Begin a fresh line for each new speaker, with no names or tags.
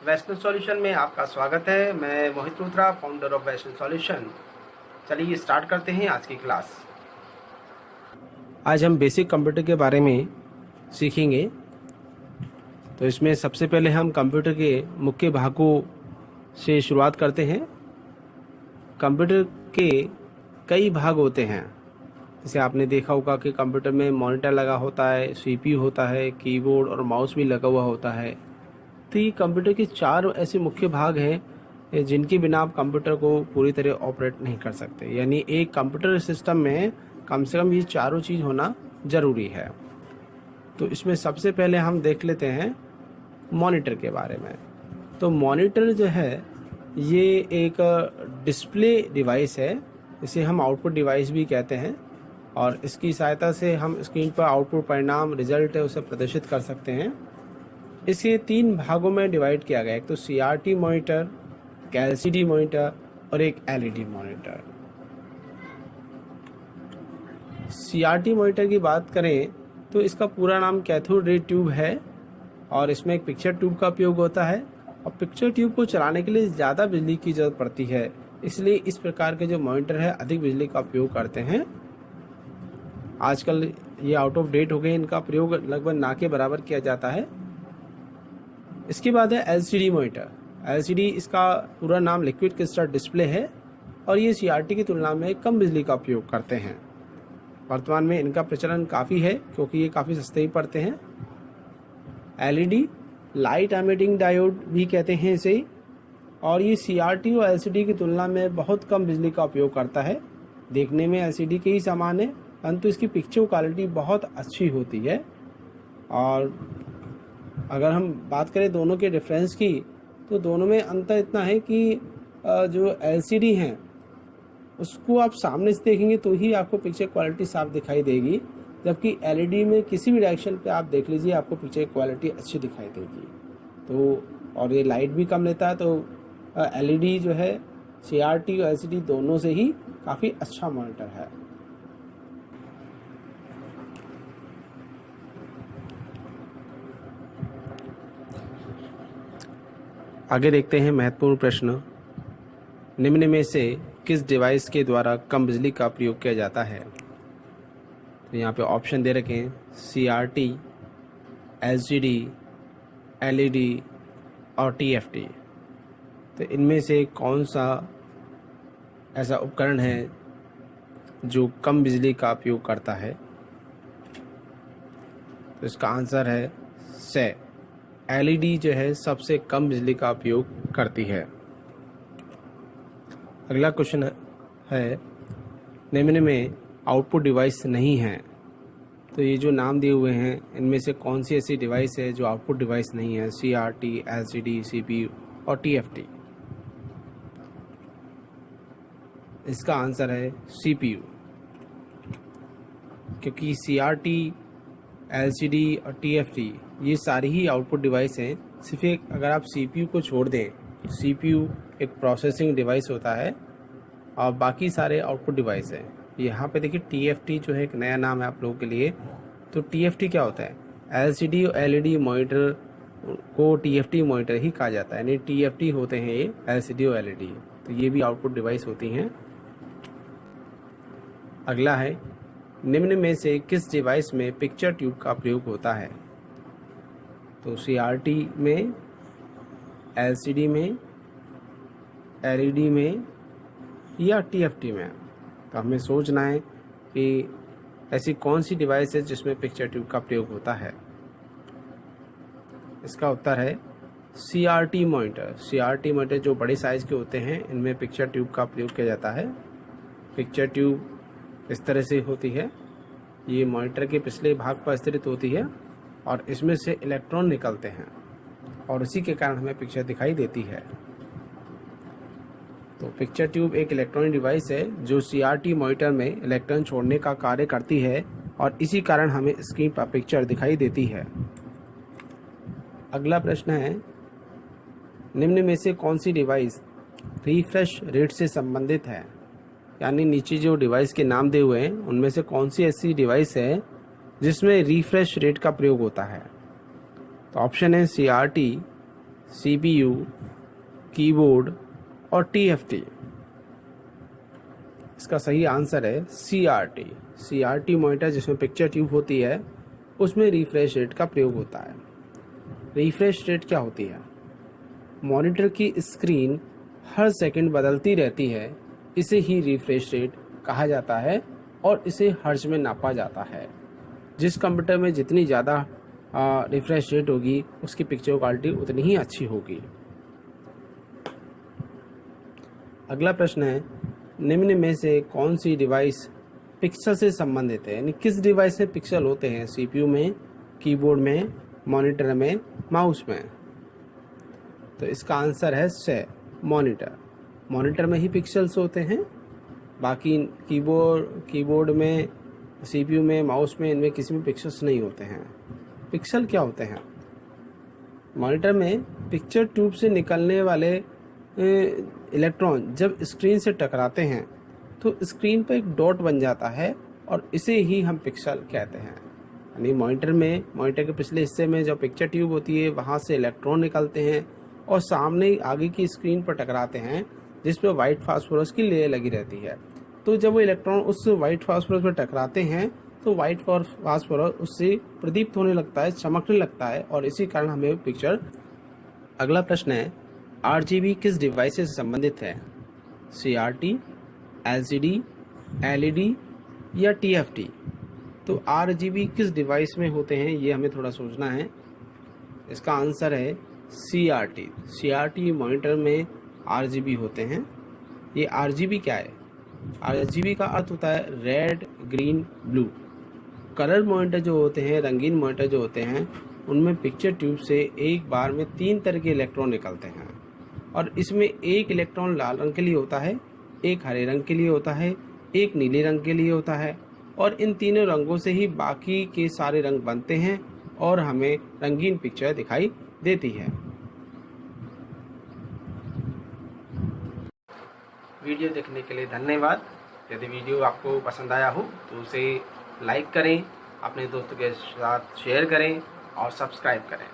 वैष्णव solution में आपका स्वागत है। मैं Mohit Luthra, founder of Vaishnav solution. चलिए स्टार्ट करते हैं आज की क्लास। आज हम बेसिक कंप्यूटर के बारे में सीखेंगे। तो इसमें सबसे पहले हम कंप्यूटर के मुख्य भागों से शुरुआत करते हैं। कंप्यूटर के कई भाग होते हैं, जैसे आपने देखा होगा कि कंप्यूटर में मॉनिटर लगा होता है, सीपीयू होता है, कीबोर्ड और माउस भी लगा हुआ होता है। तो ये कंप्यूटर के 4 ऐसे मुख्य भाग हैं जिनके बिना आप कंप्यूटर को पूरी तरह ऑपरेट नहीं कर सकते। यानी एक कंप्यूटर सिस्टम में कम से कम ये चारों चीज़ होना ज़रूरी है। तो इसमें सबसे पहले हम देख लेते हैं मॉनिटर के बारे में। तो मॉनिटर जो है ये एक डिस्प्ले डिवाइस है, इसे हम आउटपुट डिवाइस भी कहते हैं, और इसकी सहायता से हम स्क्रीन पर आउटपुट परिणाम रिजल्ट है उसे प्रदर्शित कर सकते हैं। इसे 3 भागों में डिवाइड किया गया है, एक तो CRT मॉनिटर, एक LCD मॉनिटर और एक LED मॉनिटर। CRT मॉनिटर की बात करें तो इसका पूरा नाम कैथोड रे ट्यूब है और इसमें एक पिक्चर ट्यूब का उपयोग होता है। और पिक्चर ट्यूब को चलाने के लिए ज़्यादा बिजली की ज़रूरत पड़ती है, इसलिए इस प्रकार के जो मॉनिटर है अधिक बिजली का उपयोग करते हैं। आजकल ये आउट ऑफ डेट हो गए, इनका प्रयोग लगभग ना के बराबर किया जाता है। इसके बाद है LCD मॉनिटर। LCD इसका पूरा नाम लिक्विड क्रिस्टल डिस्प्ले है और ये CRT की तुलना में कम बिजली का उपयोग करते हैं। वर्तमान में इनका प्रचलन काफ़ी है क्योंकि ये काफ़ी सस्ते ही पड़ते हैं। LED लाइट एमिटिंग डायोड भी कहते हैं इसे, और ये CRT और LCD की तुलना में बहुत कम बिजली का उपयोग करता है। देखने में LCD के ही समान है, परंतु इसकी पिक्चर क्वालिटी बहुत अच्छी होती है। और अगर हम बात करें दोनों के डिफरेंस की, तो दोनों में अंतर इतना है कि जो LCD हैं उसको आप सामने से देखेंगे तो ही आपको पिक्चर क्वालिटी साफ दिखाई देगी, जबकि LED में किसी भी डायरेक्शन पे आप देख लीजिए आपको पिक्चर क्वालिटी अच्छी दिखाई देगी। तो और ये लाइट भी कम लेता है, तो LED जो है CRT और LCD दोनों से ही काफ़ी अच्छा मॉनिटर है। आगे देखते हैं महत्वपूर्ण प्रश्न। निम्न में से किस डिवाइस के द्वारा कम बिजली का प्रयोग किया जाता है? तो यहाँ पे ऑप्शन दे रखे हैं CRT, LCD, LED और TFT। तो इनमें से कौन सा ऐसा उपकरण है जो कम बिजली का उपयोग करता है? तो इसका आंसर है से LED जो है सबसे कम बिजली का उपयोग करती है। अगला क्वेश्चन है निम्न में आउटपुट डिवाइस नहीं है। तो ये जो नाम दिए हुए हैं इनमें से कौन सी ऐसी डिवाइस है जो आउटपुट डिवाइस नहीं है? CRT, LCD, CPU और TFT। इसका आंसर है CPU, क्योंकि CRT, LCD और TFT ये सारी ही आउटपुट डिवाइस हैं। सिर्फ एक अगर आप CPU को छोड़ दें, CPU एक प्रोसेसिंग डिवाइस होता है और बाकी सारे आउटपुट डिवाइस हैं। यहाँ पे देखिए TFT जो है एक नया नाम है आप लोगों के लिए। तो TFT क्या होता है? LCD और LED मॉनिटर को TFT मॉनिटर ही कहा जाता है, यानी TFT होते हैं ये LCD और LED। तो ये भी आउटपुट डिवाइस होती हैं। अगला है निम्न में से किस डिवाइस में पिक्चर ट्यूब का प्रयोग होता है? तो CRT में, LCD में, LED में या TFT में? तो हमें सोचना है कि ऐसी कौन सी डिवाइस है जिसमें पिक्चर ट्यूब का प्रयोग होता है। इसका उत्तर है CRT मॉनिटर। CRT मॉनिटर जो बड़े साइज़ के होते हैं इनमें पिक्चर ट्यूब का प्रयोग किया जाता है। पिक्चर ट्यूब इस तरह से होती है, ये मॉनिटर के पिछले भाग पर स्थित होती है और इसमें से इलेक्ट्रॉन निकलते हैं और इसी के कारण हमें पिक्चर दिखाई देती है। तो पिक्चर ट्यूब एक इलेक्ट्रॉनिक डिवाइस है जो CRT मॉनिटर में इलेक्ट्रॉन छोड़ने का कार्य करती है और इसी कारण हमें स्क्रीन पर पिक्चर दिखाई देती है। अगला प्रश्न है निम्न में से कौन सी डिवाइस रिफ्रेश रेट से संबंधित है? यानी नीचे जो डिवाइस के नाम दिए हुए हैं उनमें से कौन सी ऐसी डिवाइस है जिसमें रिफ्रेश रेट का प्रयोग होता है? तो ऑप्शन है CRT, CPU, कीबोर्ड और TFT। इसका सही आंसर है CRT। CRT मॉनिटर जिसमें पिक्चर ट्यूब होती है उसमें रिफ्रेश रेट का प्रयोग होता है। रिफ्रेश रेट क्या होती है? मॉनिटर की स्क्रीन हर सेकंड बदलती रहती है, इसे ही रिफ्रेश रेट कहा जाता है और इसे हर्ट्ज में नापा जाता है। जिस कंप्यूटर में जितनी ज़्यादा रिफ्रेश रेट होगी उसकी पिक्चर क्वालिटी उतनी ही अच्छी होगी। अगला प्रश्न है, निम्न में से कौन सी डिवाइस पिक्सल से संबंधित है? यानी किस डिवाइस में पिक्सल होते हैं? CPU में, कीबोर्ड में, मॉनिटर में, माउस में? तो इसका आंसर है से मॉनिटर। मॉनिटर में ही पिक्सल्स होते हैं, बाकी कीबोर्ड में, CPU में, माउस में, इनमें किसी में पिक्सल्स नहीं होते हैं। पिक्सल क्या होते हैं? मॉनिटर में पिक्चर ट्यूब से निकलने वाले इलेक्ट्रॉन जब स्क्रीन से टकराते हैं तो स्क्रीन पर एक डॉट बन जाता है और इसे ही हम पिक्सल कहते हैं। यानी मॉनिटर के पिछले हिस्से में जो पिक्चर ट्यूब होती है वहाँ से इलेक्ट्रॉन निकलते हैं और सामने आगे की स्क्रीन पर टकराते हैं जिस पर वाइट फास्फोरस की लेयर लगी रहती है। तो जब वो इलेक्ट्रॉन उस वाइट फास्फोरस पर टकराते हैं तो वाइट फास्फोरस उससे प्रदीप्त होने लगता है, चमकने लगता है और इसी कारण हमें पिक्चर। अगला प्रश्न है, RGB किस डिवाइस से संबंधित है? CRT, LCD, LED या TFT? तो RGB किस डिवाइस में होते हैं ये हमें थोड़ा सोचना है। इसका आंसर है CRT। CRT मॉनिटर में RGB होते हैं। ये RGB क्या है? RGB का अर्थ होता है red, green, blue. Colour monitor जो होते हैं, रंगीन मॉनिटर जो होते हैं, उनमें पिक्चर ट्यूब से एक बार में 3 तरह के इलेक्ट्रॉन निकलते हैं और इसमें एक इलेक्ट्रॉन लाल रंग के लिए होता है, एक हरे रंग के लिए होता है, एक नीले रंग के लिए होता है और इन तीनों रंगों से ही बाकी के सारे रंग बनते हैं और हमें रंगीन पिक्चर दिखाई देती है। वीडियो देखने के लिए धन्यवाद। यदि वीडियो आपको पसंद आया हो तो उसे लाइक करें, अपने दोस्तों के साथ शेयर करें और सब्सक्राइब करें।